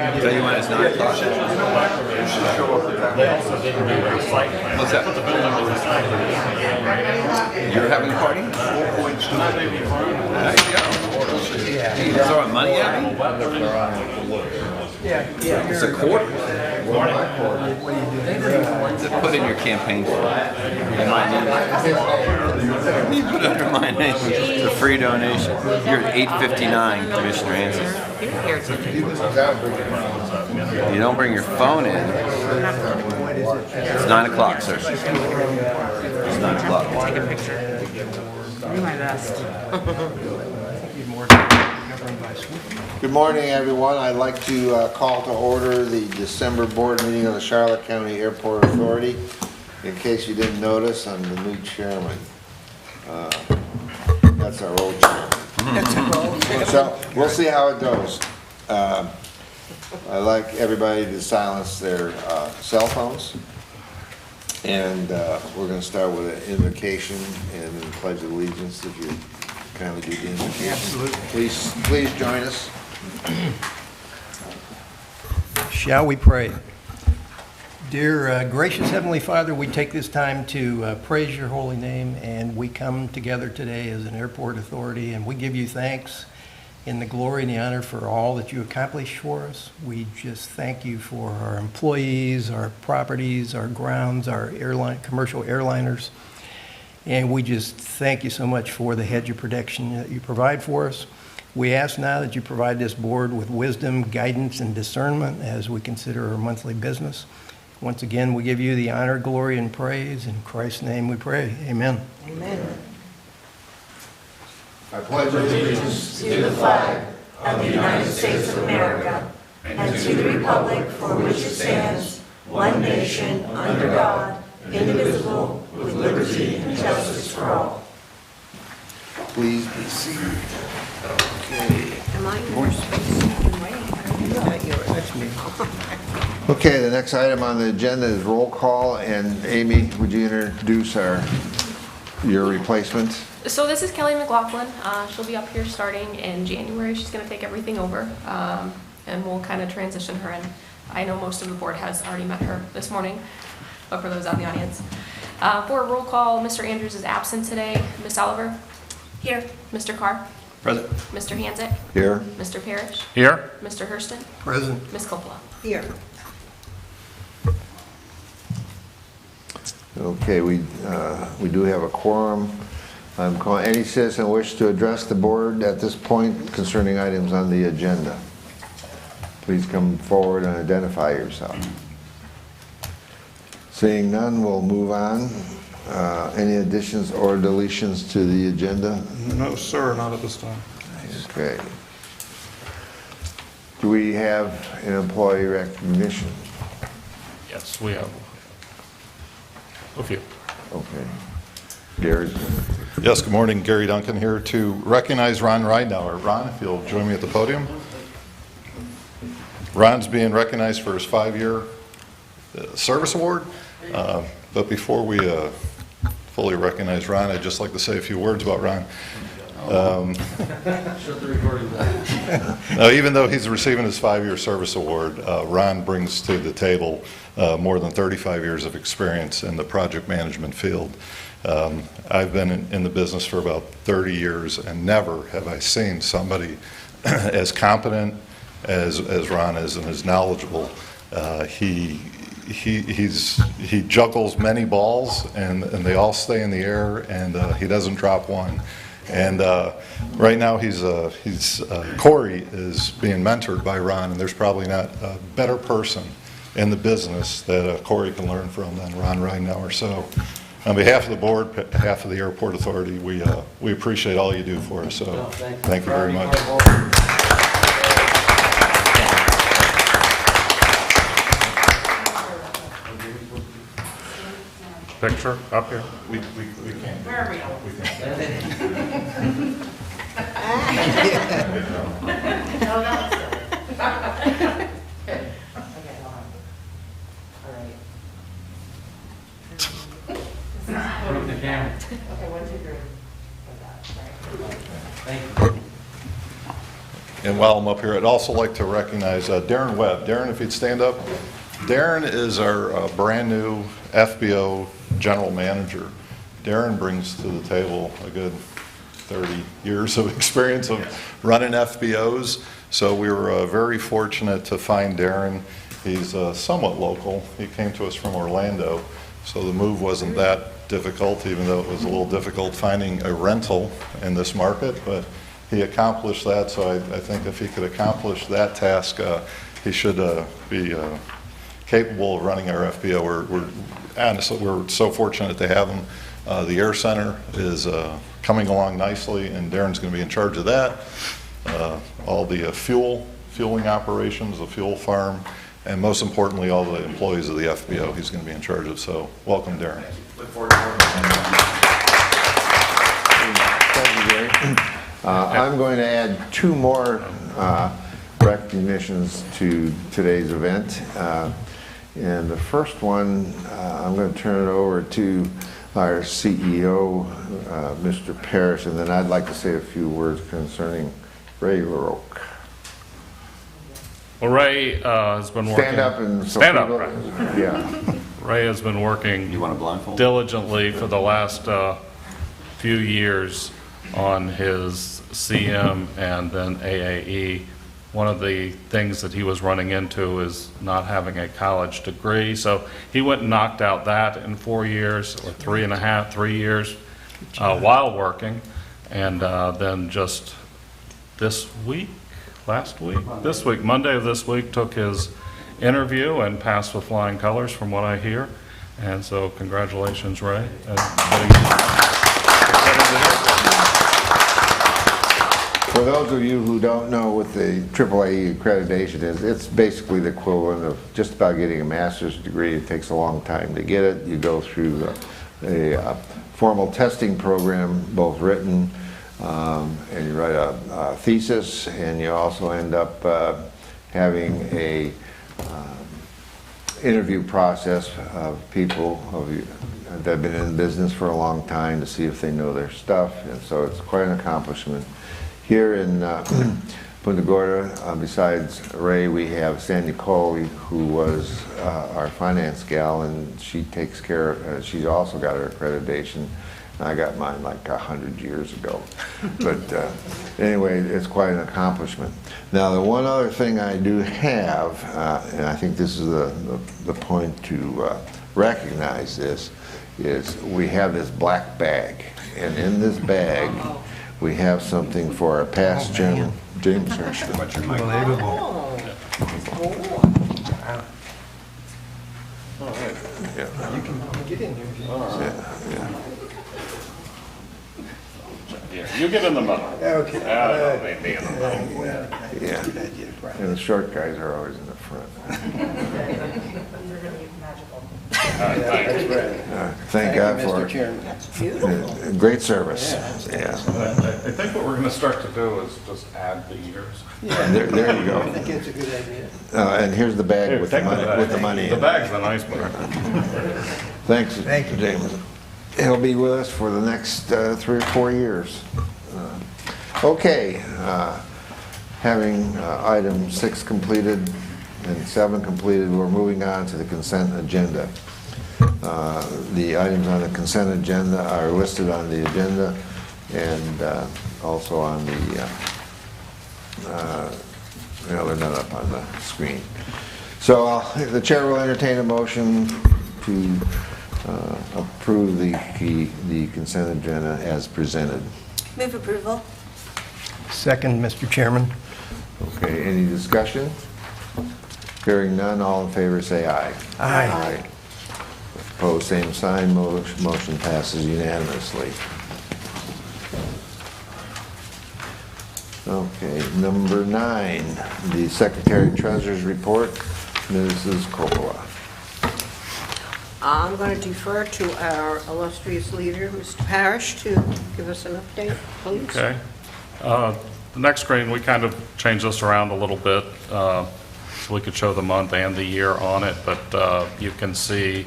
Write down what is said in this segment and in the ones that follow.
So you want his 9 o'clock? What's that? You're having a party? There you go. You throwing money at me? Yeah. It's a quart. To put in your campaign for you might need it. You put it under my name. It's a free donation. You're at 8:59, Commissioner Hanson. You don't bring your phone in. It's 9 o'clock, sir. It's 9 o'clock. Take a picture. Do my best. Good morning, everyone. I'd like to call to order the December board meeting of the Charlotte County Airport Authority. In case you didn't notice, I'm the new chairman. That's our old chairman. So we'll see how it goes. I'd like everybody to silence their cell phones. And we're going to start with an invocation and then pledge of allegiance. If you kindly do the invocation. Absolutely. Please join us. Shall we pray? Dear gracious Heavenly Father, we take this time to praise your holy name, and we come together today as an airport authority, and we give you thanks in the glory and the honor for all that you accomplish for us. We just thank you for our employees, our properties, our grounds, our commercial airliners, and we just thank you so much for the hedge of protection that you provide for us. We ask now that you provide this board with wisdom, guidance, and discernment as we consider our monthly business. Once again, we give you the honor, glory, and praise. In Christ's name we pray. Amen. Amen. I pledge allegiance to the flag of the United States of America and to the republic for which it stands, one nation, under God, indivisible, with liberty and justice for all. Please be seated. Okay. Am I in your space? Okay, the next item on the agenda is roll call, and Amy, would you introduce your replacement? So this is Kelly McLaughlin. She'll be up here starting in January. She's going to take everything over, and we'll kind of transition her in. I know most of the board has already met her this morning, but for those out in the audience. For a roll call, Mr. Andrews is absent today. Ms. Oliver? Here. Mr. Carr? Present. Mr. Hanzik? Here. Mr. Parrish? Here. Mr. Hurston? Present. Ms. Coppola? Here. Okay, we do have a quorum. I'm calling any citizen wish to address the board at this point concerning items on the agenda. Please come forward and identify yourself. Seeing none, we'll move on. Any additions or deletions to the agenda? No, sir, not at this time. Okay. Do we have an employee recognition? Yes, we have a few. Okay. Gary? Yes, good morning. Gary Duncan here to recognize Ron Ridenauer. Ron, if you'll join me at the podium. Ron's being recognized for his 5-year service award. But before we fully recognize Ron, I'd just like to say a few words about Ron. Now, even though he's receiving his 5-year service award, Ron brings to the table more than 35 years of experience in the project management field. I've been in the business for about 30 years, and never have I seen somebody as competent as Ron is and as knowledgeable. He juggles many balls, and they all stay in the air, and he doesn't drop one. And right now Corey is being mentored by Ron, and there's probably not a better person in the business that Corey can learn from than Ron Ridenauer. So on behalf of the board, behalf of the Airport Authority, we appreciate all you do for us. So thank you very much. Picture up here. We can't. Where are we? No, that's it. Okay, hold on. All right. Move the camera. Okay, 1, 2, 3. Like that, right. Thank And while I'm up here, I'd also like to recognize Darren Webb. Darren, if you'd stand up. Darren is our brand-new FBO general manager. Darren brings to the table a good 30 years of experience of running FBOs. So we were very fortunate to find Darren. He's somewhat local. He came to us from Orlando, so the move wasn't that difficult, even though it was a little difficult finding a rental in this market. But he accomplished that, so I think if he could accomplish that task, he should be capable of running our FBO. We're so fortunate to have him. The Air Center is coming along nicely, and Darren's going to be in charge of that. All the fueling operations, the fuel farm, and most importantly, all the employees of the FBO he's going to be in charge of. So welcome, Darren. Look forward to working with you. Thank you, Gary. I'm going to add 2 more recognitions to today's event. And the first one, I'm going to turn it over to our CEO, Mr. Parrish, and then I'd like to say a few words concerning Ray LaRoque. Well, Ray has been working. Stand up and so Stand up, people- right. Yeah. Ray has been working You want a blindfold? diligently for the last few years on his CM and then AAE. One of the things that he was running into is not having a college degree, so he went and knocked out that in 4 years, or 3 years, while working, and then just this week, Monday of this week, took his interview and passed with flying colors from what I hear, and so congratulations, Ray. For those of you who don't know what the AAA accreditation is, it's basically the equivalent of just about getting a master's degree. It takes a long time to get it. You go through a formal testing program, both written, and you write a thesis, and you also end up having a interview process of people that have been in business for a long time to see if they know their stuff, and so it's quite an accomplishment. Here in Punta Gorda, besides Ray, we have Sandy Coley, who was our finance gal, and she takes care of, she's also got her accreditation. I got mine like 100 years ago. But anyway, it's quite an accomplishment. Now, the one other thing I do have, and I think this is the point to recognize this, is we have this black bag. And in this bag, we have something for our past James Hirschman. Unbelievable. Yeah. You can get in here. Yeah. Yeah, you get in the middle. Okay. I don't be in the middle. Yeah. And the short guys are always in the front. Thank God for Mr. Chairman. great service. Yeah. I think what we're going to start to do is just add the years. There you go. I think it's a good idea. And here's the bag Here, with the take money. bag. With the money. The in it. bag's the nice part. Thanks, Thank you. James. He'll be with us for the next 3 or 4 years. Okay, having item 6 completed and 7 completed, we're moving on to the consent agenda. The items on the consent agenda are listed on the agenda and also on the, they're not up on the screen. So the chair will entertain a motion to approve the consent agenda as presented. Move approval. Second, Mr. Chairman. Okay, any discussion? Hearing none, all in favor say aye. Aye. Opposed, same sign, motion passes unanimously. Okay, number 9, the Secretary Treasurer's Report, Mrs. Coppola. I'm going to defer to our illustrious leader, Mr. Parrish, to give us an update, please. Okay. The next screen, we kind of changed this around a little bit so we could show the month and the year on it, but you can see,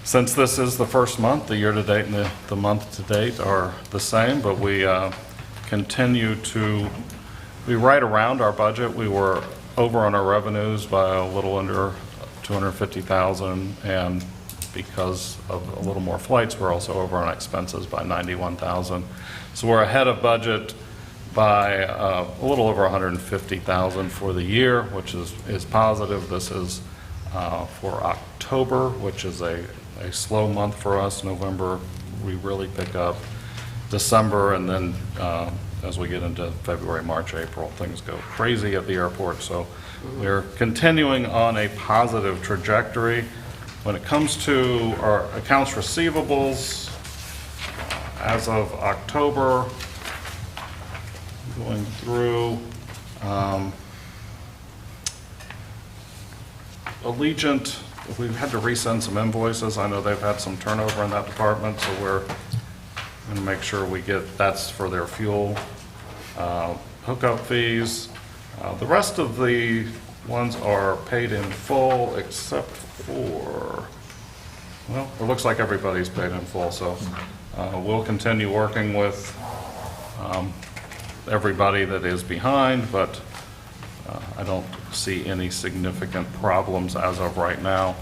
since this is the first month, the year-to-date and the month-to-date are the same, but we continue to be right around our budget. We were over on our revenues by a little under 250,000, and because of a little more flights, we're also over on expenses by 91,000. So we're ahead of budget by a little over 150,000 for the year, which is positive. This is for October, which is a slow month for us. November, we really pick up. December, and then as we get into February, March, April, things go crazy at the airport. So we're continuing on a positive trajectory. When it comes to our accounts receivables, as of October, going through, Allegiant, we've had to resend some invoices. I know they've had some turnover in that department, so we're going to make sure we get, that's for their fuel hookup fees. The rest of the ones are paid in full except for, well, it looks like everybody's paid in full, so we'll continue working with everybody that is behind, but I don't see any significant problems as of right now.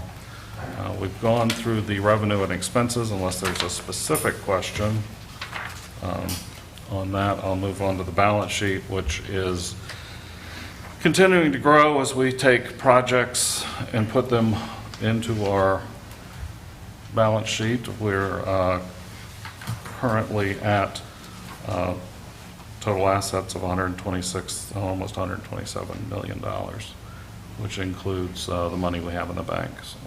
We've gone through the revenue and expenses. Unless there's a specific question on that, I'll move on to the balance sheet, which is continuing to grow as we take projects and put them into our balance sheet. We're currently at total assets of almost $127 million, which includes the money we have in the bank. So,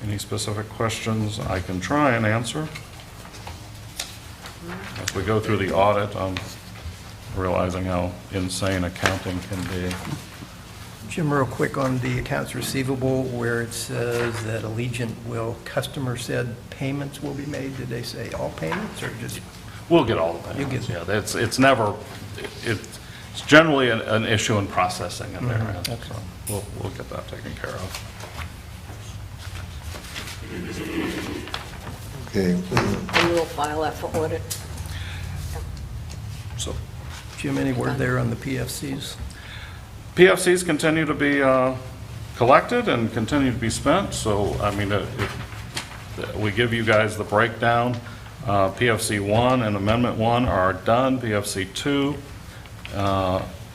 any specific questions I can try and answer? As we go through the audit, I'm realizing how insane accounting can be. Jim, real quick on the accounts receivable, where it says that Allegiant customer said payments will be made. Did they say all payments or just? We'll get all of that. You'll get Yeah, it's never, it's generally an issue in processing in there. Okay. So we'll get that taken care of. Okay. And you will file that for audit. So Jim, any word there on the PFCs? PFCs continue to be collected and continue to be spent. So, I mean, we give you guys the breakdown. PFC 1 and Amendment 1 are done. PFC 2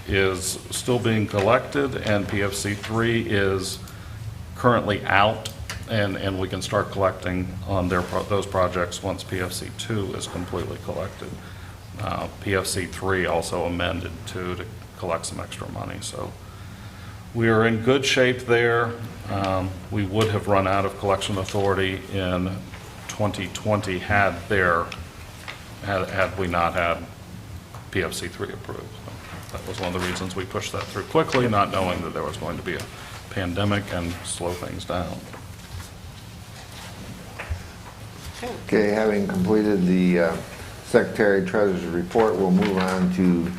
is still being collected, and PFC 3 is currently out, and we can start collecting on those projects once PFC 2 is completely collected. PFC 3 also amended to collect some extra money. So we are in good shape there. We would have run out of collection authority in 2020 had we not had PFC 3 approved. So that was one of the reasons we pushed that through quickly, not knowing that there was going to be a pandemic and slow things down. Okay, having completed the Secretary Treasurer's report, we'll move on to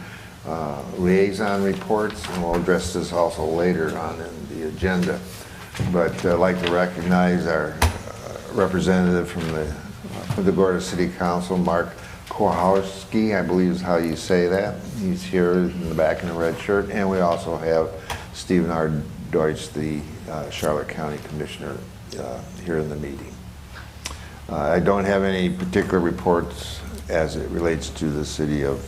Liaison Reports, and we'll address this also later on in the agenda. But I'd like to recognize our representative from the Punta Gorda City Council, Mark Kowalski, I believe is how you say that. He's here in the back in a red shirt. And we also have Stephen R. Deutsch, the Charlotte County Commissioner, here in the meeting. I don't have any particular reports as it relates to the city of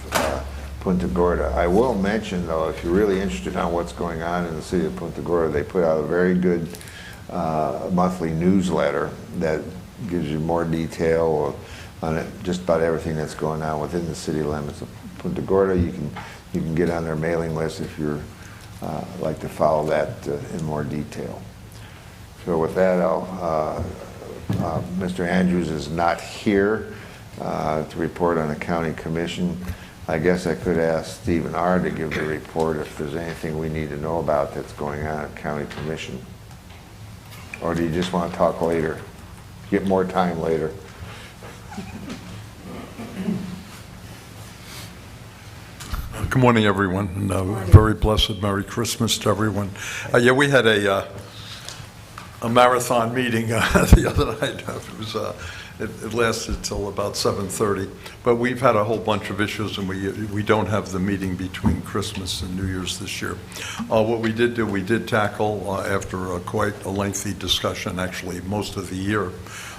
Punta Gorda. I will mention, though, if you're really interested on what's going on in the city of Punta Gorda, they put out a very good monthly newsletter that gives you more detail on it, just about everything that's going on within the city limits of Punta Gorda. You can get on their mailing list if you're like to follow that in more detail. So with that, Mr. Andrews is not here to report on the county commission. I guess I could ask Stephen R. to give the report if there's anything we need to know about that's going on at county commission. Or do you just want to talk later? Get more time later. Good morning, everyone, and very blessed Merry Christmas to everyone. Yeah, we had a marathon meeting the other night. It was It lasted till about 7:30, but we've had a whole bunch of issues, and we don't have the meeting between Christmas and New Year's this year. What we did do, we did tackle, after quite a lengthy discussion, actually most of the year,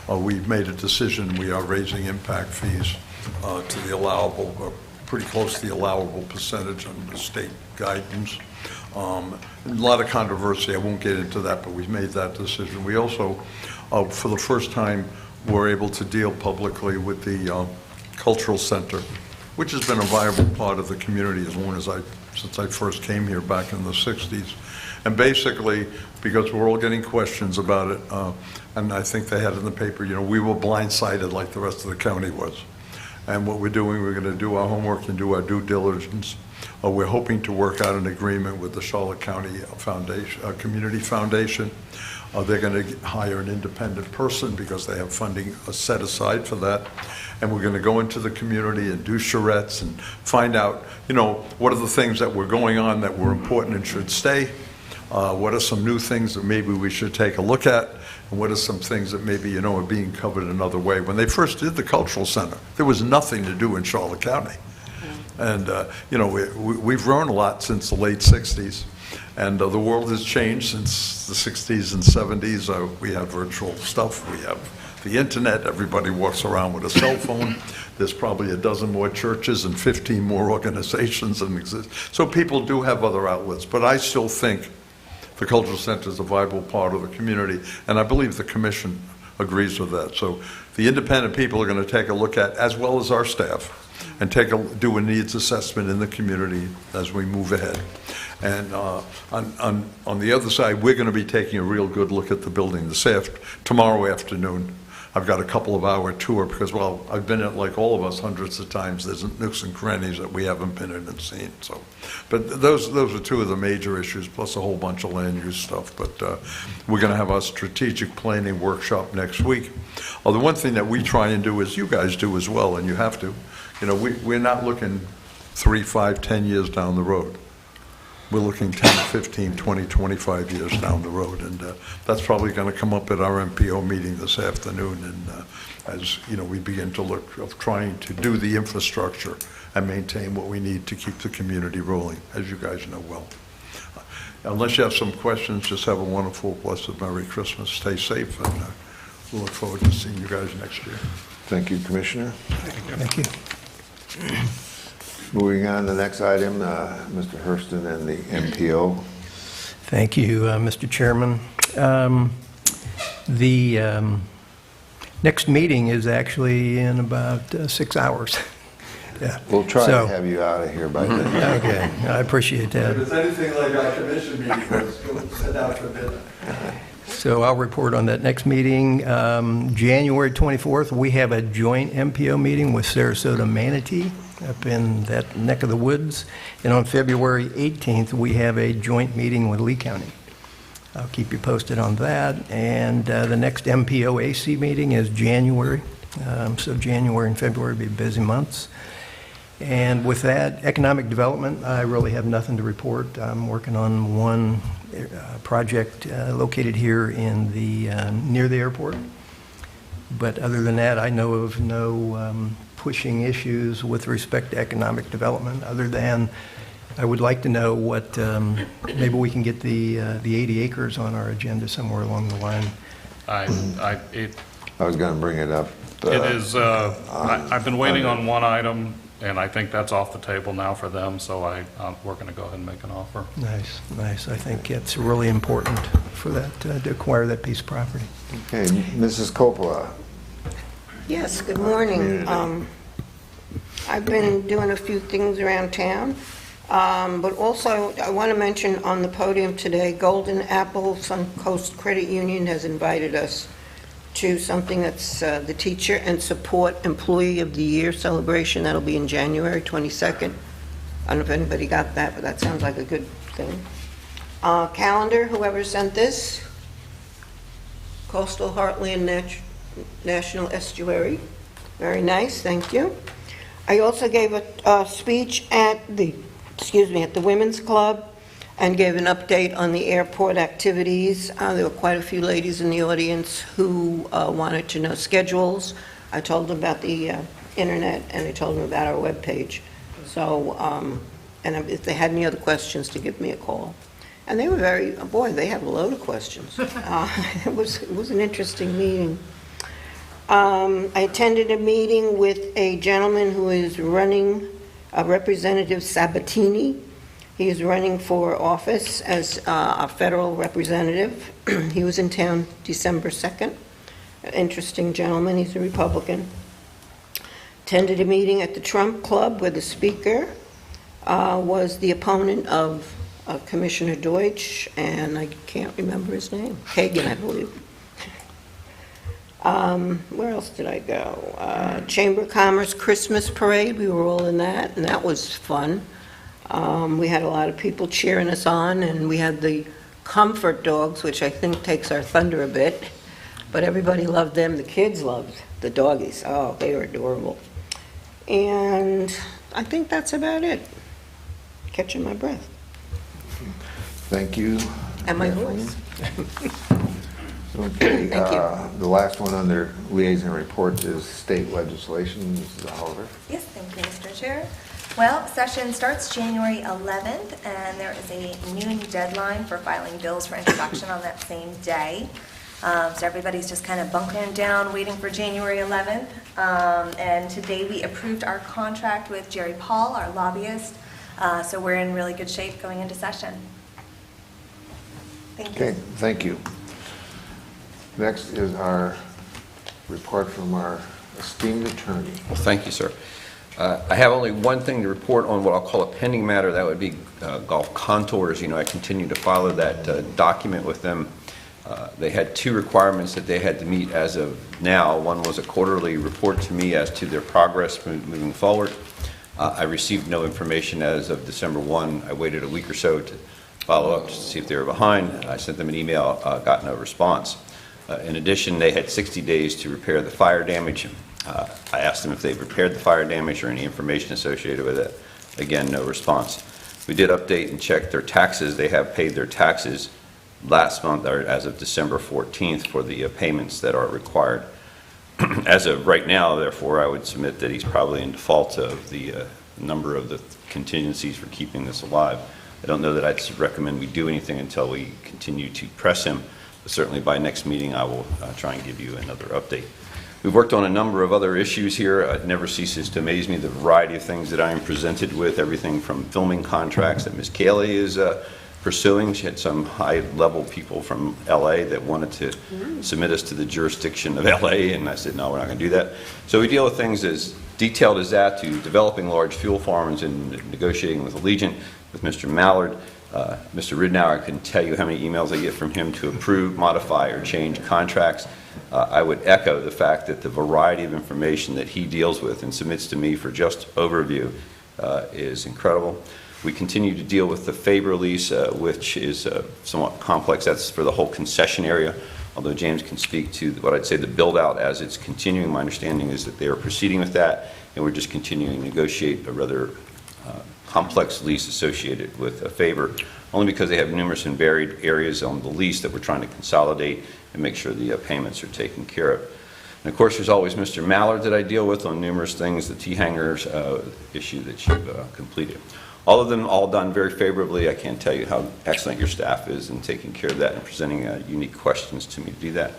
we made a decision. We are raising impact fees to the allowable, pretty close to the allowable percentage under the state guidance. A lot of controversy, I won't get into that, but we've made that decision. We also, for the first time, were able to deal publicly with the cultural center, which has been a viable part of the community since I first came here back in the 60s. And basically, because we're all getting questions about it, and I think they had in the paper, we were blindsided like the rest of the county was. And what we're doing, we're going to do our homework and do our due diligence. We're hoping to work out an agreement with the Charlotte County Foundation, Community Foundation. They're going to hire an independent person because they have funding set aside for that. And we're going to go into the community and do charrettes and find out, what are the things that were going on that were important and should stay? What are some new things that maybe we should take a look at? And what are some things that maybe, are being covered another way? When they first did the cultural center, there was nothing to do in Charlotte County. And, we've grown a lot since the late 60s. And the world has changed since the 60s and 70s. We have virtual stuff. We have the internet. Everybody walks around with a cell phone. There's probably a dozen more churches and 15 more organizations that exist. So people do have other outlets. But I still think the cultural center is a viable part of the community. And I believe the commission agrees with that. So the independent people are going to take a look at, as well as our staff, and do a needs assessment in the community as we move ahead. And on the other side, we're going to be taking a real good look at the building tomorrow afternoon. I've got a couple of hour tour because, well, I've been at, like all of us, hundreds of times. There's nooks and crannies that we haven't been in and seen. So, but those are two of the major issues, plus a whole bunch of land use stuff. But we're going to have our strategic planning workshop next week. The one thing that we try and do, is you guys do as well, and you have to, we're not looking 3, 5, 10 years down the road. We're looking 10, 15, 20, 25 years down the road, and that's probably going to come up at our MPO meeting this afternoon. And as we begin to look of trying to do the infrastructure and maintain what we need to keep the community rolling, as you guys know well. Unless you have some questions, just have a wonderful, blessed Merry Christmas. Stay safe, and we'll look forward to seeing you guys next year. Thank you, Commissioner. Thank you. Moving on to the next item, Mr. Hurston and the MPO. Thank you, Mr. Chairman. The next meeting is actually in about 6 hours. Yeah. We'll try to have you out of here by then. Okay, I appreciate that. If it's anything like our commission meeting, let's go sit down for a bit. So I'll report on that next meeting. January 24th, we have a joint MPO meeting with Sarasota Manatee up in that neck of the woods. And on February 18th, we have a joint meeting with Lee County. I'll keep you posted on that. And the next MPO AC meeting is January. So January and February will be busy months. And with that, economic development, I really have nothing to report. I'm working on one project located here in near the airport. But other than that, I know of no pushing issues with respect to economic development, other than I would like to know what, maybe we can get the 80 acres on our agenda somewhere along the line. I was going to bring it up. It is, I've been waiting on one item, and I think that's off the table now for them, so we're going to go ahead and make an offer. Nice, nice. I think it's really important for that, to acquire that piece of property. Okay, Mrs. Coppola. Yes, good morning. I've been doing a few things around town, but also I want to mention on the podium today, Golden Apple Suncoast Credit Union has invited us to something that's the Teacher and Support Employee of the Year celebration. That'll be in January 22nd. I don't know if anybody got that, but that sounds like a good thing. Calendar, whoever sent this, Coastal Heartland National Estuary. Very nice, thank you. I also gave a speech at the Women's Club and gave an update on the airport activities. There were quite a few ladies in the audience who wanted to know schedules. I told them about the internet, and I told them about our webpage. So, and if they had any other questions, to give me a call. And they were they had a load of questions. It was an interesting meeting. I attended a meeting with a gentleman who is running, Representative Sabatini. He is running for office as a federal representative. He was in town December 2nd. An interesting gentleman. He's a Republican. Attended a meeting at the Trump Club where the speaker was the opponent of Commissioner Deutsch, and I can't remember his name. Kagan, I believe. Where else did I go? Chamber of Commerce Christmas Parade. We were all in that, and that was fun. We had a lot of people cheering us on, and we had the comfort dogs, which I think takes our thunder a bit, but everybody loved them. The kids loved the doggies. Oh, they were adorable. And I think that's about it. Catching my breath. Thank you. And my voice. Okay, Thank you. the last one under Liaison Reports is state legislation. Mrs. Oliver. Yes, thank you, Mr. Chair. Well, session starts January 11th, and there is a noon deadline for filing bills for introduction on that same day. So everybody's just kind of bunkering down, waiting for January 11th. And today we approved our contract with Jerry Paul, our lobbyist. So we're in really good shape going into session. Thank you. Okay, thank you. Next is our report from our esteemed attorney. Well, thank you, sir. I have only one thing to report on what I'll call a pending matter. That would be Gulf Contours. You know, I continue to follow that document with them. They had two requirements that they had to meet as of now. One was a quarterly report to me as to their progress moving forward. I received no information as of December 1. I waited a week or so to follow up to see if they were behind. I sent them an email, got no response. In addition, they had 60 days to repair the fire damage. I asked them if they've repaired the fire damage or any information associated with it. Again, no response. We did update and check their taxes. They have paid their taxes last month, or as of December 14th, for the payments that are required. As of right now, therefore, I would submit that he's probably in default of the number of the contingencies for keeping this alive. I don't know that I'd recommend we do anything until we continue to press him, but certainly by next meeting I will try and give you another update. We've worked on a number of other issues here. It never ceases to amaze me the variety of things that I am presented with, everything from filming contracts that Ms. Kaylee is pursuing. She had some high-level people from LA that wanted to submit us to the jurisdiction of LA, and I said, no, we're not going to do that. So we deal with things as detailed as that, to developing large fuel farms and negotiating with Allegiant, with Mr. Mallard. Mr. Ridnour, I can tell you how many emails I get from him to approve, modify, or change contracts. I would echo the fact that the variety of information that he deals with and submits to me for just overview is incredible. We continue to deal with the Faber lease, which is somewhat complex. That's for the whole concession area, although James can speak to what I'd say the build-out as it's continuing. My understanding is that they are proceeding with that, and we're just continuing to negotiate a rather complex lease associated with Faber, only because they have numerous and varied areas on the lease that we're trying to consolidate and make sure the payments are taken care of. And of course, there's always Mr. Mallard that I deal with on numerous things, the T-hangers issue that you've completed. All of them all done very favorably. I can't tell you how excellent your staff is in taking care of that and presenting unique questions to me to do that.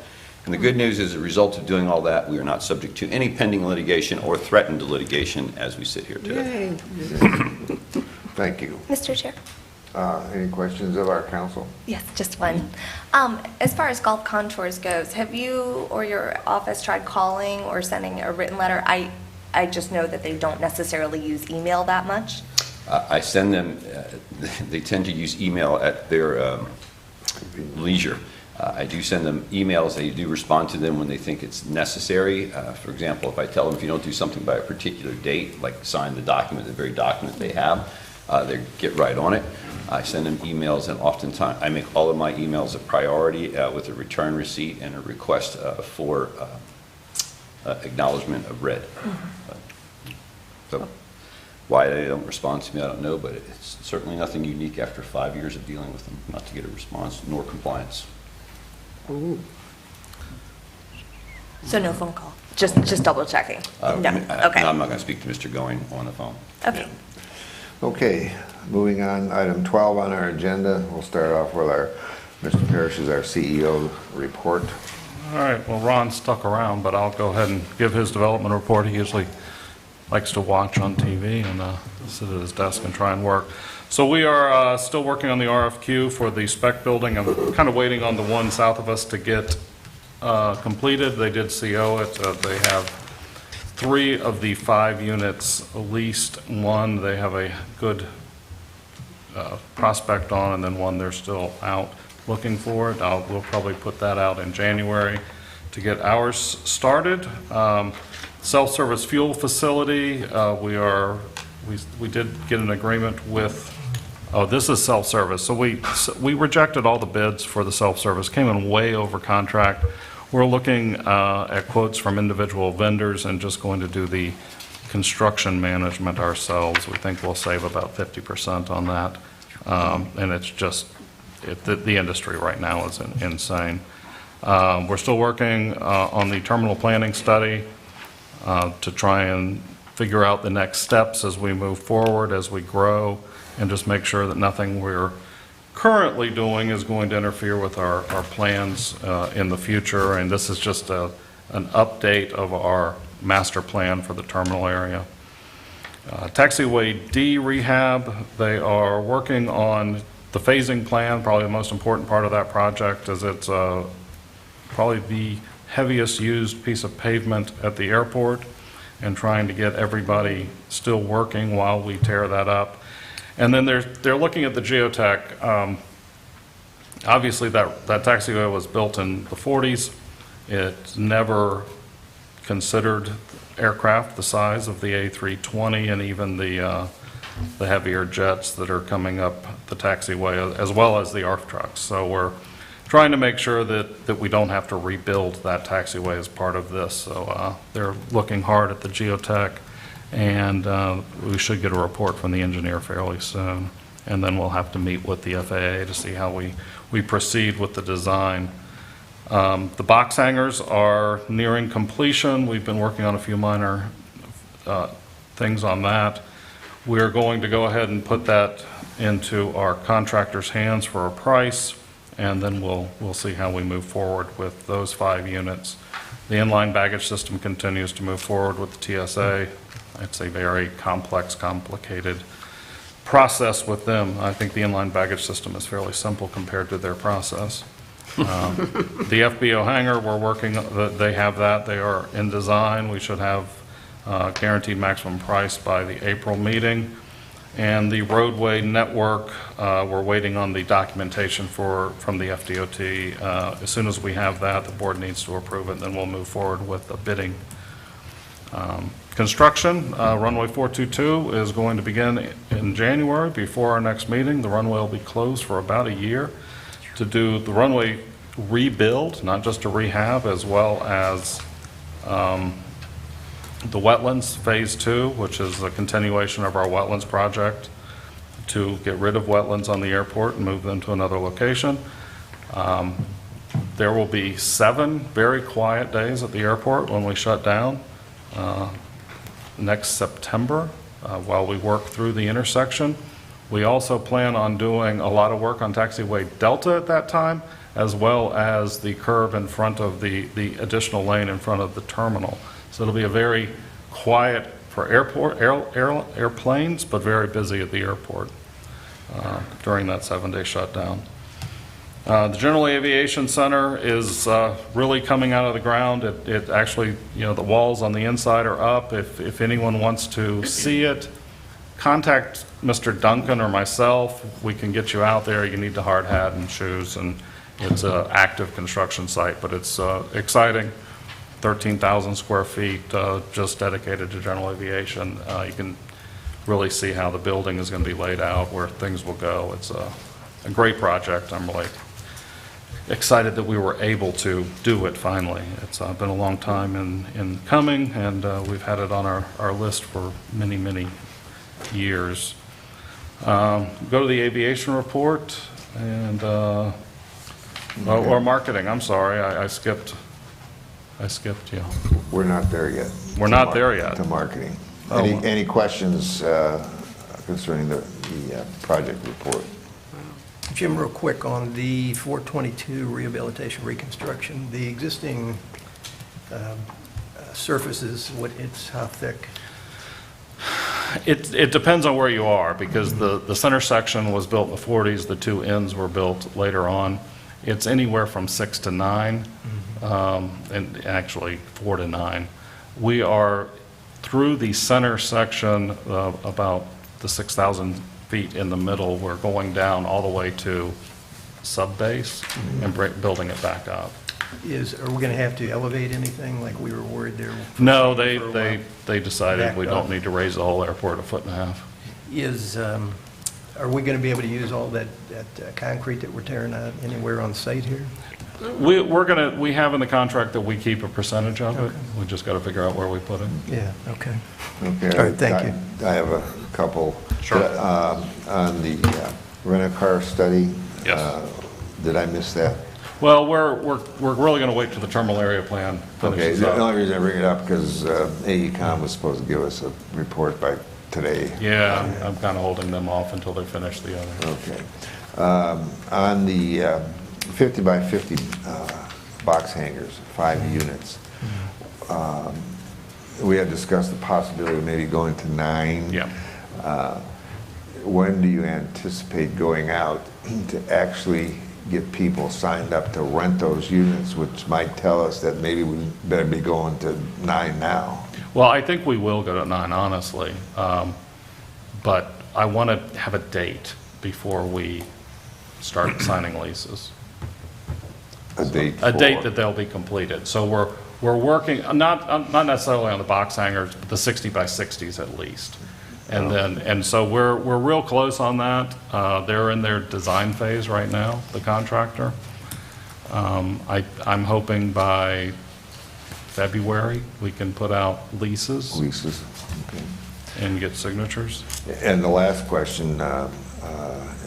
And the good news is, as a result of doing all that, we are not subject to any pending litigation or threatened litigation as we sit here today. Thank you. Mr. Chair. Any questions of our counsel? Yes, just one. As far as Gulf Contours goes, have you or your office tried calling or sending a written letter? I just know that they don't necessarily use email that much. I send them, they tend to use email at their leisure. I do send them emails. They do respond to them when they think it's necessary. For example, if I tell them if you don't do something by a particular date, like sign the document, the very document they have, they get right on it. I send them emails, and oftentimes I make all of my emails a priority with a return receipt and a request for acknowledgement of read. So Why they don't respond to me, I don't know, but it's certainly nothing unique after 5 years of dealing with them, not to get a response nor compliance. So no phone call, just double checking? No, okay. I'm not going to speak to Mr. Going on the phone. Okay. Okay, moving on, item 12 on our agenda, we'll start off with our, Mr. Parrish is our CEO report. All right, well, Ron stuck around, but I'll go ahead and give his development report. He usually likes to watch on TV and sit at his desk and try and work. So we are still working on the RFQ for the spec building. I'm kind of waiting on the one south of us to get completed. They did CO it. They have 3 of the 5 units leased. 1 they have a good prospect on, and then 1 they're still out looking for it. We'll probably put that out in January to get ours started. Self-service fuel facility, we did get an agreement with, this is self-service. So we rejected all the bids for the self-service, came in way over contract. We're looking at quotes from individual vendors and just going to do the construction management ourselves. We think we'll save about 50% on that. And it's just, the industry right now is insane. We're still working on the terminal planning study to try and figure out the next steps as we move forward, as we grow, and just make sure that nothing we're currently doing is going to interfere with our plans in the future. And this is just an update of our master plan for the terminal area. Taxiway D rehab, they are working on the phasing plan. Probably the most important part of that project is it's probably the heaviest used piece of pavement at the airport, and trying to get everybody still working while we tear that up. And then they're looking at the geotech. Obviously that taxiway was built in the 40s. It never considered aircraft the size of the A320 and even the heavier jets that are coming up the taxiway, as well as the ARF trucks. So we're trying to make sure that we don't have to rebuild that taxiway as part of this. So they're looking hard at the geotech, and we should get a report from the engineer fairly soon. And then we'll have to meet with the FAA to see how we proceed with the design. The box hangars are nearing completion. We've been working on a few minor things on that. We're going to go ahead and put that into our contractor's hands for a price, and then we'll see how we move forward with those 5 units. The inline baggage system continues to move forward with the TSA. It's a very complex, complicated process with them. I think the inline baggage system is fairly simple compared to their process. The FBO hangar, we're working, they have that. They are in design. We should have guaranteed maximum price by the April meeting. And the roadway network, we're waiting on the documentation from the FDOT. As soon as we have that, the board needs to approve it, and then we'll move forward with the bidding. Construction, runway 422 is going to begin in January before our next meeting. The runway will be closed for about a year to do the runway rebuild, not just a rehab, as well as the wetlands phase 2, which is a continuation of our wetlands project to get rid of wetlands on the airport and move them to another location. There will be 7 very quiet days at the airport when we shut down next September while we work through the intersection. We also plan on doing a lot of work on Taxiway Delta at that time, as well as the curb in front of the additional lane in front of the terminal. So it'll be a very quiet for airplanes, but very busy at the airport during that 7-day shutdown. The General Aviation Center is really coming out of the ground. It actually, the walls on the inside are up. If anyone wants to see it, contact Mr. Duncan or myself. We can get you out there. You need the hard hat and shoes, and it's an active construction site, but it's exciting. 13,000 square feet just dedicated to general aviation. You can really see how the building is going to be laid out, where things will go. It's a great project. I'm really excited that we were able to do it finally. It's been a long time in coming, and we've had it on our list for many years. Go to the Aviation Report and, or marketing, I'm sorry, I skipped you. We're not there yet. We're not there yet. To marketing. Oh. Any questions concerning the project report? Jim, real quick, on the 422 rehabilitation reconstruction, the existing surfaces, how thick? It depends on where you are, because the center section was built in the 40s, the two ends were built later on. It's anywhere from 6 to 9, and actually 4 to 9. We are through the center section, about the 6,000 feet in the middle. We're going down all the way to sub-base and building it back up. Are we going to have to elevate anything like we were worried there? No, for a while? they decided we Backed up. don't need to raise the whole airport 1.5 feet. Are we going to be able to use all that concrete that we're tearing out anywhere on site here? We have in the contract that we keep a percentage of it. We just got to figure out where we put it. Yeah, okay. Okay. All right, thank you. I have a couple. Sure. On the rent-a-car study. Yes. Did I miss that? Well, we're really going to wait till the terminal area plan Okay, finishes the up. only reason I bring it up, because AECom was supposed to give us a report by today. Yeah, I'm kind of holding them off until they finish the other. Okay. On the 50 by 50 box hangers, 5 units, we had discussed the possibility of maybe going to 9. Yeah. When do you anticipate going out to actually get people signed up to rent those units, which might tell us that maybe we better be going to 9 now? Well, I think we will go to 9, honestly. But I want to have a date before we start signing leases. A date A date for- that they'll be completed. So we're working, not necessarily on the box hangers, but the 60 by 60s at least. And so we're real close on that. They're in their design phase right now, the contractor. I'm hoping by February we can put out leases Leases, okay. and get signatures. And the last question,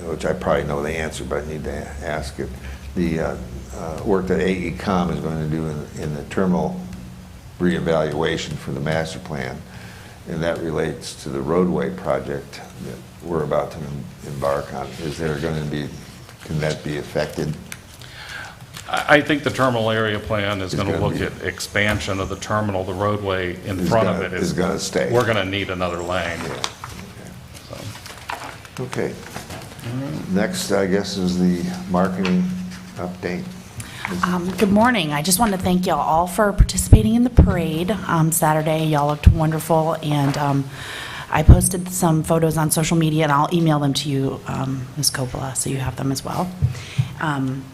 which I probably know the answer, but I need to ask it. The work that AECom is going to do in the terminal reevaluation for the master plan, and that relates to the roadway project that we're about to embark on. Is there going to be, can that be affected? I think the terminal area plan is Is going to gonna look be- at expansion of the terminal, the roadway in Is front of gonna- it is gonna stay. We're going to need another lane. Okay. Next, I guess, is the marketing update. Good morning. I just want to thank y'all all for participating in the parade Saturday. Y'all looked wonderful, and I posted some photos on social media, and I'll email them to you, Ms. Coppola, so you have them as well.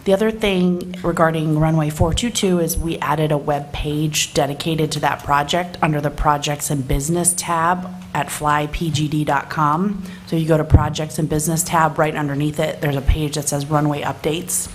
The other thing regarding runway 422 is we added a web page dedicated to that project under the Projects and Business tab at flypgd.com. So you go to Projects and Business tab, right underneath it, there's a page that says Runway Updates.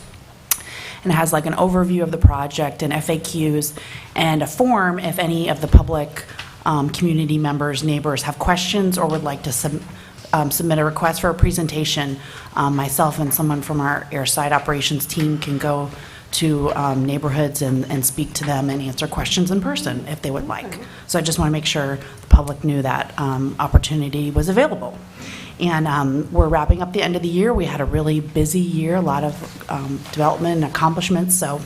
And it has like an overview of the project and FAQs and a form if any of the public community members, neighbors have questions or would like to submit a request for a presentation. Myself and someone from our airside operations team can go to neighborhoods and speak to them and answer questions in person if they would like. So I just want to make sure the public knew that opportunity was available. And we're wrapping up the end of the year. We had a really busy year, a lot of development and accomplishments. So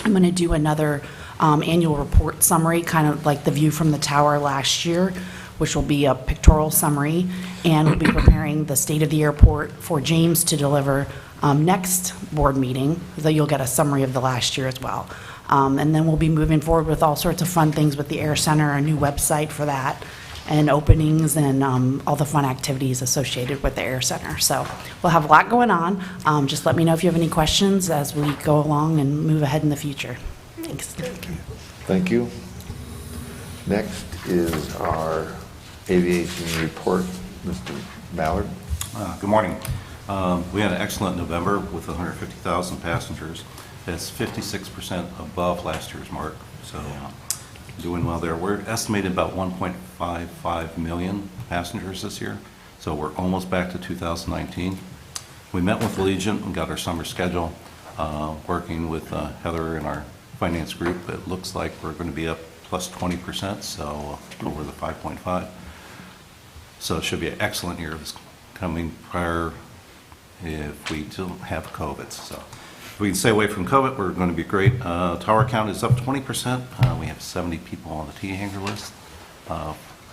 I'm going to do another annual report summary, kind of like the view from the tower last year, which will be a pictorial summary. And we'll be preparing the state of the airport for James to deliver next board meeting, so you'll get a summary of the last year as well. And then we'll be moving forward with all sorts of fun things with the Air Center, a new website for that, and openings and all the fun activities associated with the Air Center. So we'll have a lot going on. Just let me know if you have any questions as we go along and move ahead in the future. Thanks. Thank you. Next is our Aviation Report, Mr. Ballard. Good morning. We had an excellent November with 150,000 passengers. That's 56% above last year's mark, so doing well there. We're estimated about 1.55 million passengers this year. So we're almost back to 2019. We met with Legion and got our summer schedule. Working with Heather and our finance group, it looks like we're going to be up plus 20%, so over the 5.5. So it should be an excellent year this coming prior if we don't have COVID. So if we can stay away from COVID, we're going to be great. Tower count is up 20%. We have 70 people on the T-hanger list.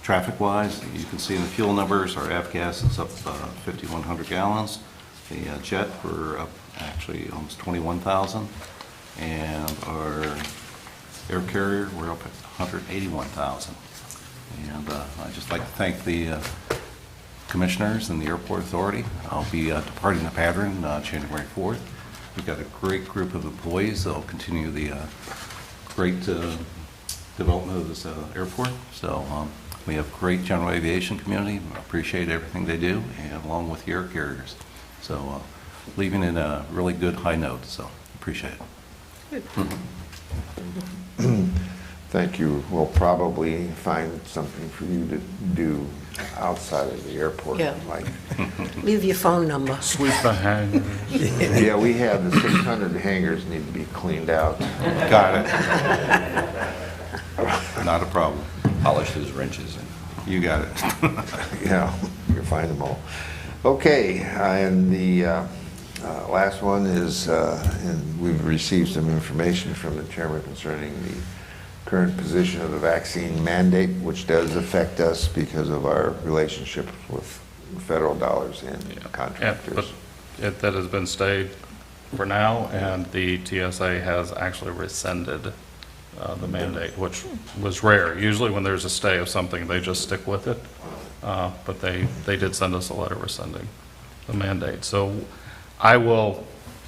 Traffic-wise, you can see in the fuel numbers, our avgas is up 5,100 gallons. The jet, we're up actually almost 21,000. And our air carrier, we're up at 181,000. And I'd just like to thank the commissioners and the airport authority. I'll be departing the pattern January 4th. We've got a great group of employees that will continue the great development of this airport. So we have great general aviation community. Appreciate everything they do, and along with the air carriers. So leaving in a really good high note. So appreciate it. Thank you. We'll probably find something for you to do outside of the airport. Yeah. Like, Leave your phone number. Sweep the hangars. yeah, we have the 600 hangars need to be cleaned out. Got it. Not a problem. Polish those wrenches. You got it. Yeah, you'll find them all. Okay, and the last one is, and we've received some information from the chairman concerning the current position of the vaccine mandate, which does affect us because of our relationship with federal dollars and contractors. But that has been stayed for now, and the TSA has actually rescinded the mandate, which was rare. Usually when there's a stay of something, they just stick with it. But they did send us a letter rescinding the mandate. So I will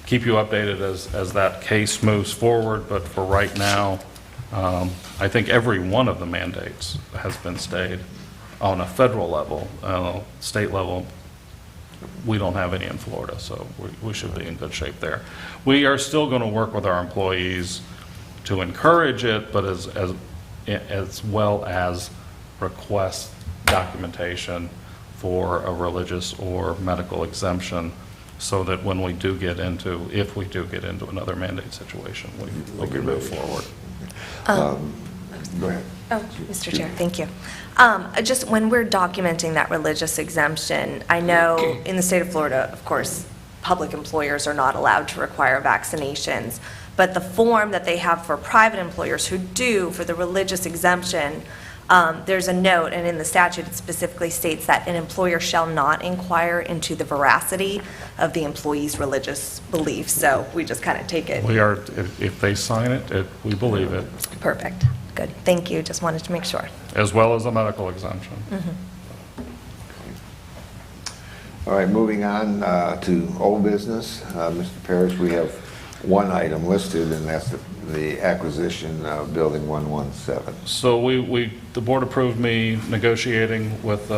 keep you updated as that case moves forward, but for right now, I think every one of the mandates has been stayed on a federal level. State level, we don't have any in Florida, so we should be in good shape there. We are still going to work with our employees to encourage it, but as well as request documentation for a religious or medical exemption, so that when we do get into, if we do get into another mandate situation, we can move forward. Go ahead. Oh, Mr. Chair, thank you. Just when we're documenting that religious exemption, I know in the state of Florida, of course, public employers are not allowed to require vaccinations, but the form that they have for private employers who do for the religious exemption, there's a note, and in the statute it specifically states that an employer shall not inquire into the veracity of the employee's religious beliefs. So we just kind of take it. We are, if they sign it, we believe it, Perfect. Good. Thank you. Just wanted to make sure. as well as a medical exemption. All right, moving on to old business. Mr. Parrish, we have one item listed, and that's the acquisition of Building 117. So the board approved me negotiating with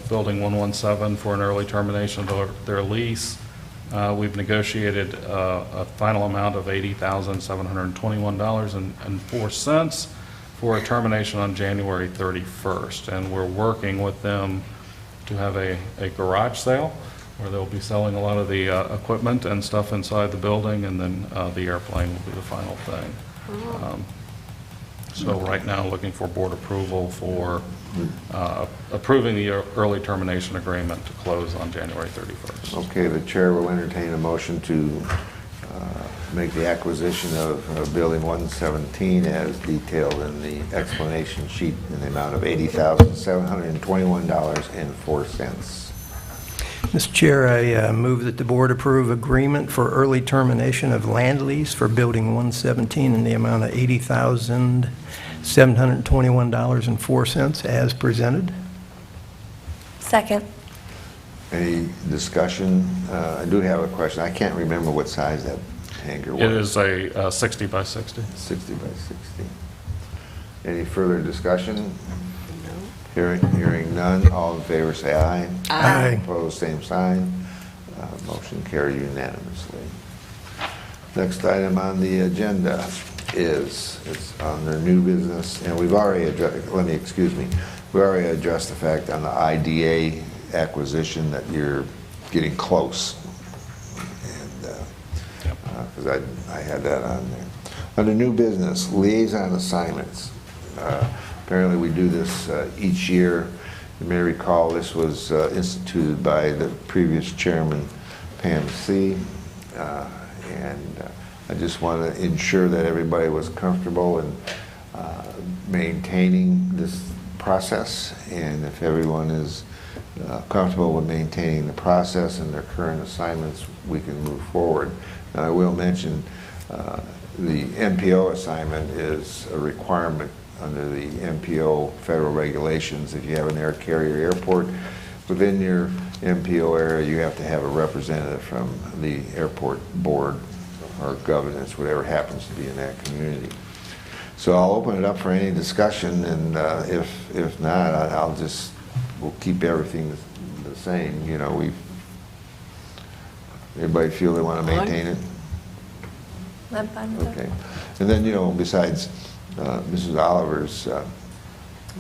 Building 117 for an early termination of their lease. We've negotiated a final amount of $80,721.04 for a termination on January 31st. And we're working with them to have a garage sale where they'll be selling a lot of the equipment and stuff inside the building, and then the airplane will be the final thing. So right now, looking for board approval for approving the early termination agreement to close on January 31st. Okay, the chair will entertain a motion to make the acquisition of Building 117 as detailed in the explanation sheet in the amount of $80,721.04. Mr. Chair, I move that the board approve agreement for early termination of land lease for Building 117 in the amount of $80,721.04 as presented. Second. Any discussion? I do have a question. I can't remember what size that hangar was. It is a 60 by 60. 60 by 60. Any further discussion? Hearing none, all in favor say aye. Aye. Opposed, same sign. Motion carried unanimously. Next item on the agenda is, it's on their new business, and we've already addressed, we already addressed the fact on the IDA acquisition that you're getting close. Because I had that on there. Under new business, liaison assignments. Apparently we do this each year. You may recall this was instituted by the previous chairman, Pam C. And I just want to ensure that everybody was comfortable in maintaining this process. And if everyone is comfortable with maintaining the process and their current assignments, we can move forward. Now, I will mention the MPO assignment is a requirement under the MPO federal regulations. If you have an air carrier airport within your MPO area, you have to have a representative from the airport board or governance, whatever happens to be in that community. So I'll open it up for any discussion, and if not, we'll keep everything the same. You know, everybody feel they want to maintain it? I'm fine with that. Okay. And then, you know, besides Mrs. Oliver's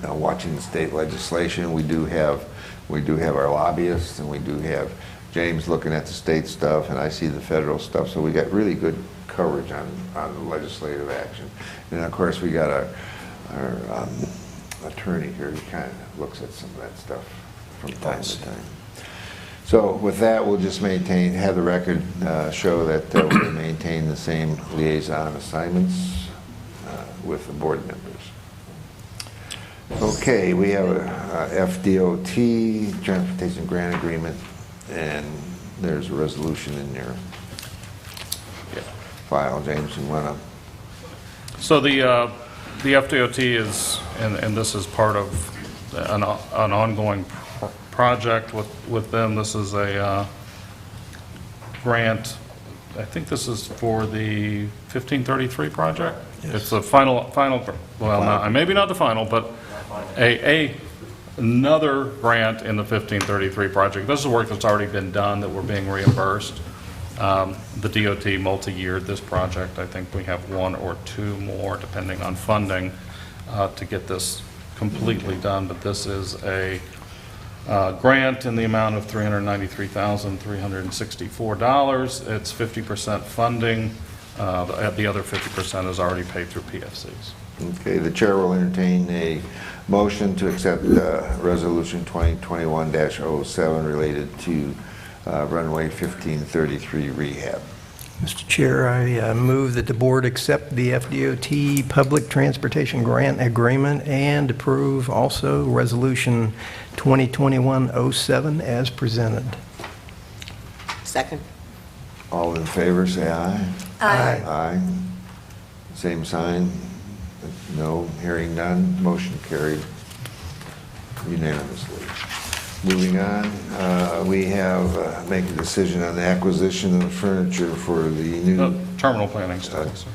watching the state legislation, we do have our lobbyists, and we do have James looking at the state stuff, and I see the federal stuff. So we got really good coverage on the legislative action. And of course, we got our attorney here who kind of looks at some of that stuff from time to time. So with that, we'll just have the record show that we maintain the same liaison assignments with the board members. Okay, we have a FDOT Transportation Grant Agreement, and there's a resolution in your file. James, you want to? So the FDOT is, and this is part of an ongoing project with them. This is a grant. I think this is for the 1533 project. Yes. It's the final. Well, maybe not the final, but another grant in the 1533 project. This is work that's already been done that we're being reimbursed. The DOT multi-year this project. I think we have one or two more, depending on funding, to get this completely done. But this is a grant in the amount of $393,364. It's 50% funding. The other 50% is already paid through PFCs. Okay, the chair will entertain a motion to accept Resolution 2021-07 related to runway 1533 rehab. Mr. Chair, I move that the board accept the FDOT Public Transportation Grant Agreement and approve also Resolution 2021-07 as presented. Second. All in favor, say aye. Aye. Aye. Same sign. No, hearing none. Motion carried unanimously. Moving on, we have make a decision on the acquisition of furniture for the new Terminal planning studies.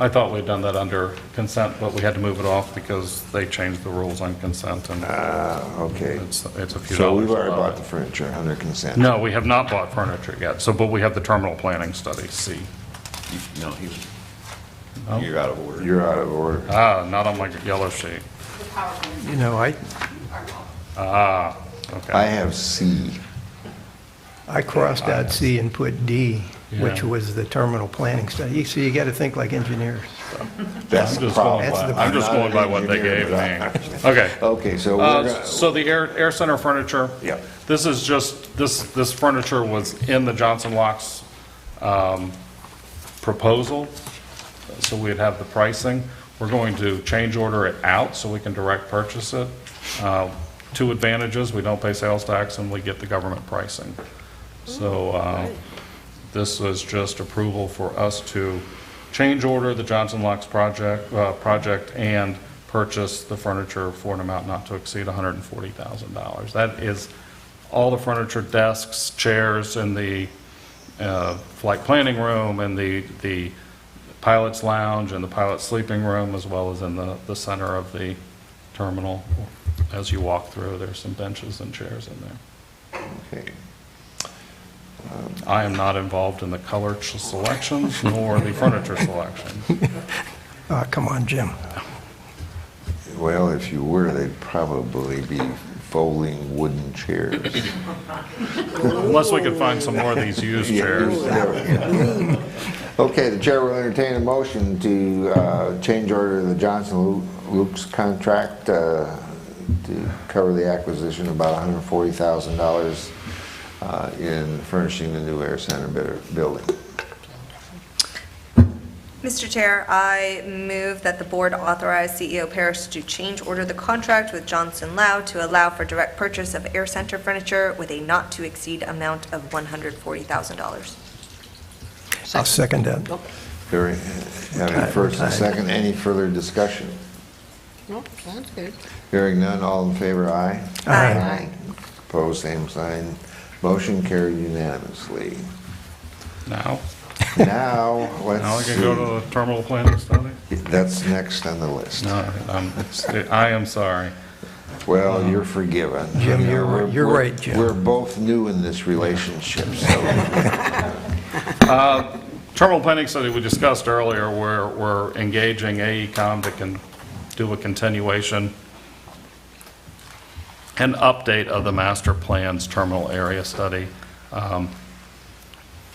I thought we'd done that under consent, but we had to move it off because they changed the rules on consent, and okay. It's a few So dollars we've already above bought the furniture under consent. No, we have not bought furniture yet. So, but we have the terminal planning study, C. No, you're out of order. You're out of order. Not on my yellow sheet. You know, Okay. I have C. I crossed out C and put D, which Yeah. was the terminal planning study. You see, you got to think like engineers. That's the problem. I'm just going by what they gave me. Okay. Okay, so we're gonna, So the air center furniture. Yeah. This is just, this furniture was in the Johnson Locks proposal, so we'd have the pricing. We're going to change order it out so we can direct purchase it. Two advantages: we don't pay sales tax and we get the government pricing. So this was just approval for us to change order the Johnson Locks project and purchase the furniture for an amount not to exceed $140,000. That is all the furniture, desks, chairs in the flight planning room, and the pilot's lounge and the pilot's sleeping room, as well as in the center of the terminal. As you walk through, there's some benches and chairs in there. okay. I am not involved in the color selections nor the furniture selection. Come on, Jim. Well, if you were, they'd probably be folding wooden chairs. Unless we could find some more of these used chairs. Okay, the chair will entertain a motion to change order the Johnson Luke's contract to cover the acquisition of about $140,000 in furnishing the new Air Center building. Mr. Chair, I move that the board authorize CEO Parrish to change order the contract with Johnson Lau to allow for direct purchase of Air Center furniture with a not-to-exceed amount of $140,000. I'll second that. Having first and second, any further discussion? No, sounds good. Hearing none, all in favor, aye? Aye. Opposed, same sign. Motion carried unanimously. Now Now, I let's can go to see. the terminal planning study? That's next on the list. No, I am sorry. Well, you're forgiven. Jim, You know, you're we're- right, Jim. We're both new in this relationship, so. Terminal planning study we discussed earlier, we're engaging AECom that can do a continuation and update of the master plan's terminal area study.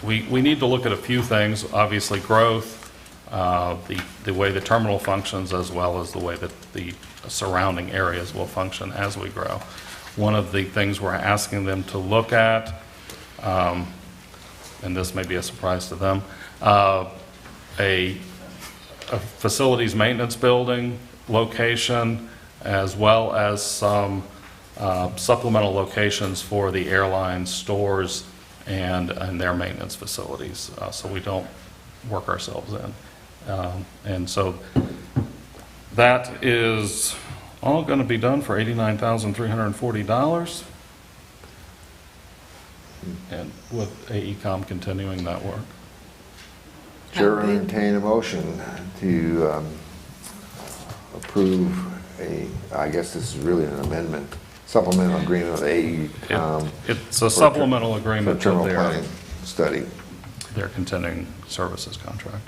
We need to look at a few things, obviously growth, the way the terminal functions, as well as the way that the surrounding areas will function as we grow. One of the things we're asking them to look at, and this may be a surprise to them, a facilities maintenance building location, as well as some supplemental locations for the airline stores and their maintenance facilities, so we don't work ourselves in. And so that is all going to be done for $89,340, and with AECom continuing that work. Chair will entertain a motion to approve I guess this is really an amendment, supplemental agreement with AECom. It's a supplemental agreement For to terminal planning study. their continuing services contract.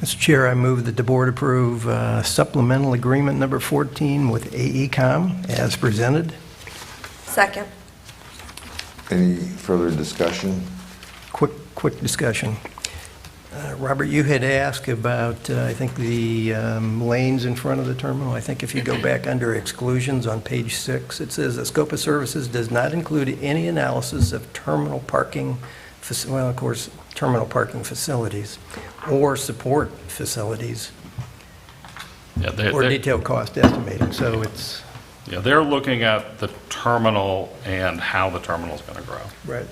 Mr. Chair, I move that the board approve supplemental agreement number 14 with AECom as presented. Second. Any further discussion? Quick discussion. Robert, you had asked about, I think, the lanes in front of the terminal. I think if you go back under exclusions on page 6, it says the scope of services does not include any analysis of terminal parking, well, of course, terminal parking facilities or support facilities Yeah, or detailed cost estimating. So it's, yeah, they're looking at the terminal and how the terminal is going to grow. right.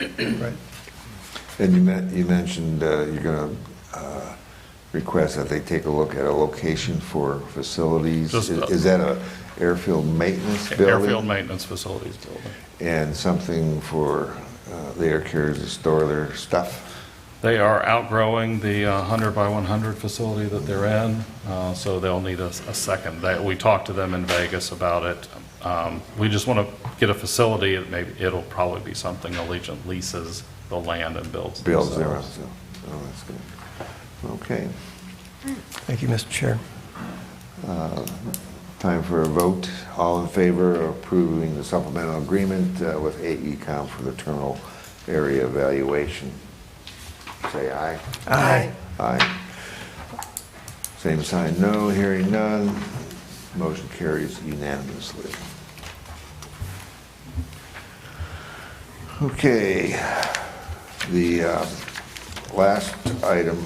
And you mentioned you're going to request that they take a look at a location for facilities. Is that a airfield maintenance building? Airfield maintenance facilities building. And something for the air carriers to store their stuff? They are outgrowing the 100 by 100 facility that they're in, so they'll need a second. We talked to them in Vegas about it. We just want to get a facility. It'll probably be something Allegiant leases the land and builds. Builds there. themselves. So, oh, that's good. Okay. Thank you, Mr. Chair. Time for a vote. All in favor of approving the supplemental agreement with AECom for the terminal area evaluation? Say aye. Aye. Aye. Same sign, no. Hearing none. Motion carries unanimously. Okay. The last item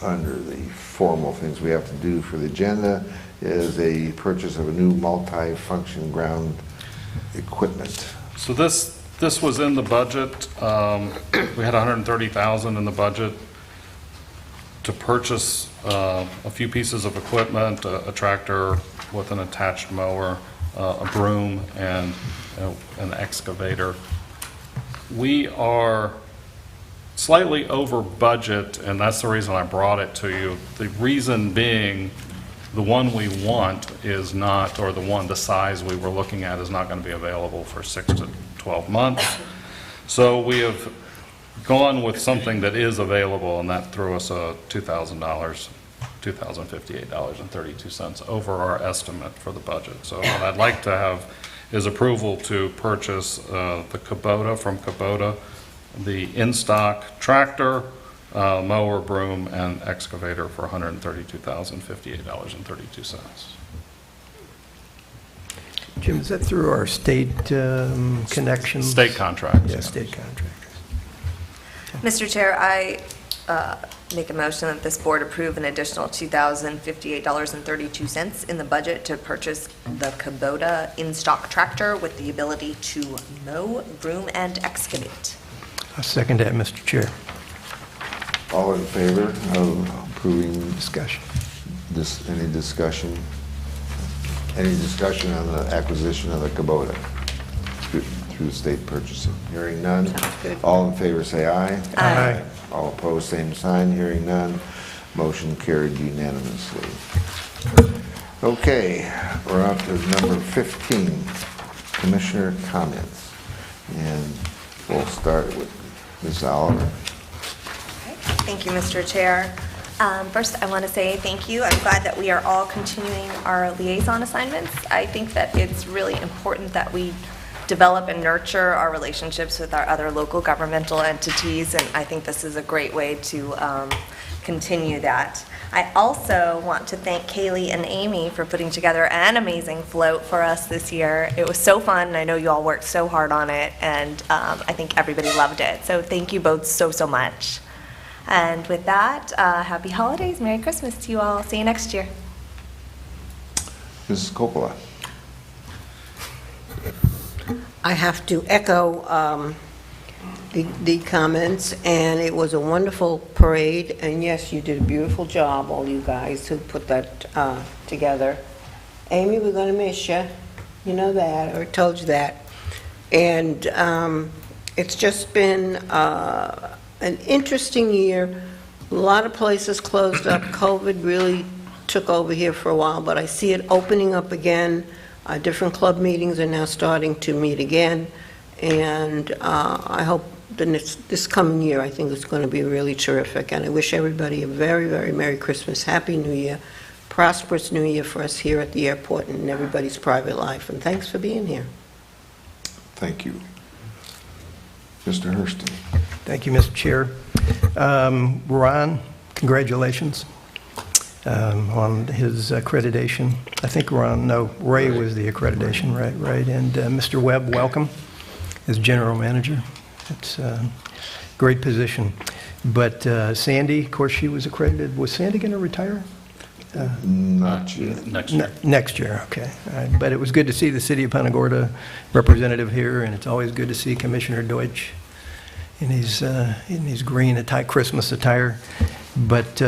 under the formal things we have to do for the agenda is a purchase of a new multi-function ground equipment. So this was in the budget. We had $130,000 in the budget to purchase a few pieces of equipment, a tractor with an attached mower, a broom, and an excavator. We are slightly over budget, and that's the reason I brought it to you. The reason being, the one we want is not, or the size we were looking at is not going to be available for 6 to 12 months. So we have gone with something that is available, and that threw us $2,000 $2,058.32 over our estimate for the budget. So what I'd like to have is approval to purchase the Kubota from Kubota, the in-stock tractor, mower, broom, and excavator for $132,058.32. Jim, is that through our state connections? State contracts. Yeah, state contractors. Mr. Chair, I make a motion that this board approve an additional $2,058.32 in the budget to purchase the Kubota in-stock tractor with the ability to mow, broom, and excavate. I second that, Mr. Chair. All in favor of approving Discussion. this, any discussion? Any discussion on the acquisition of the Kubota through state purchasing? Hearing none. Sounds good. All in favor say aye. Aye. All opposed, same sign. Hearing none. Motion carried unanimously. Okay, we're up to number 15, Commissioner comments. And we'll start with Ms. Oliver. Thank you, Mr. Chair. First, I want to say thank you. I'm glad that we are all continuing our liaison assignments. I think that it's really important that we develop and nurture our relationships with our other local governmental entities, and I think this is a great way to continue that. I also want to thank Kaylee and Amy for putting together an amazing float for us this year. It was so fun, and I know you all worked so hard on it, and I think everybody loved it. So thank you both so, so much. And with that, happy holidays, Merry Christmas to you all. See you next year. Mrs. Coppola. I have to echo the comments, and it was a wonderful parade, and yes, you did a beautiful job, all you guys who put that together. Amy, we're going to miss you. You know that, or told you that. And it's just been an interesting year. A lot of places closed up. COVID really took over here for a while, but I see it opening up again. Different club meetings are now starting to meet again, and I hope this coming year, I think it's going to be really terrific, and I wish everybody a very, very Merry Christmas, Happy New Year, prosperous New Year for us here at the airport and in everybody's private life, and thanks for being here. Thank you. Mr. Hurston. Thank you, Mr. Chair. Ron, congratulations on his accreditation. I think Ray was the accreditation, right? And Mr. Webb, welcome as general manager. It's a great position. But Sandy, of course, she was accredited. Was Sandy going to retire? Not yet. Next year. Next year, okay. All right. But it was good to see the City of Punta Gorda representative here, and it's always good to see Commissioner Deutsch in his green Christmas attire. But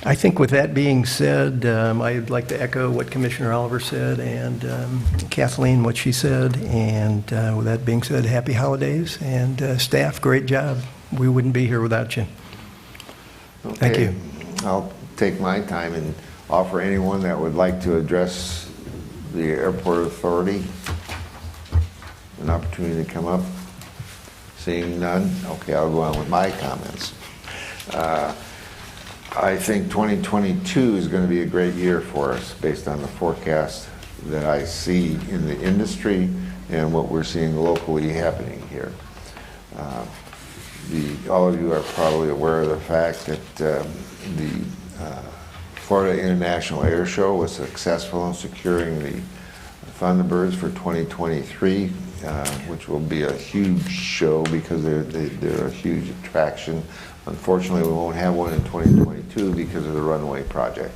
I think with that being said, I'd like to echo what Commissioner Oliver said and Kathleen, what she said. And with that being said, happy holidays. And staff, great job. We wouldn't be here without you. Thank you. I'll take my time and offer anyone that would like to address the Airport Authority an opportunity to come up. Seeing none, okay, I'll go on with my comments. I think 2022 is going to be a great year for us based on the forecast that I see in the industry and what we're seeing locally happening here. All of you are probably aware of the fact that the Florida International Air Show was successful in securing the Thunderbirds for 2023, which will be a huge show because they're a huge attraction. Unfortunately, we won't have one in 2022 because of the runway project.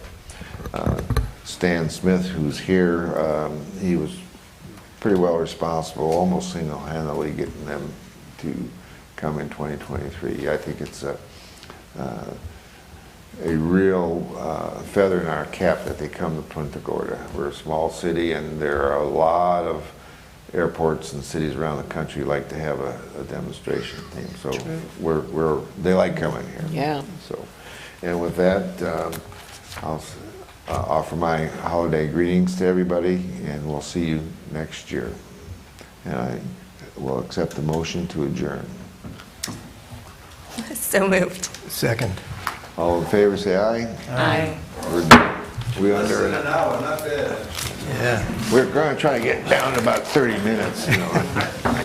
Stan Smith, who's here, he was pretty well responsible, almost single-handedly getting them to come in 2023. I think it's a real feather in our cap that they come to Punta Gorda. We're a small city, and there are a lot of airports and cities around the country like to have a demonstration team. So they like coming here. Yeah. So, and with that, I'll offer my holiday greetings to everybody, and we'll see you next year. And I will accept the motion to adjourn. So moved. Second. All in favor, say aye. Aye. We're under, an hour, not bad. Yeah. we're going to try to get down to about 30 minutes, you know.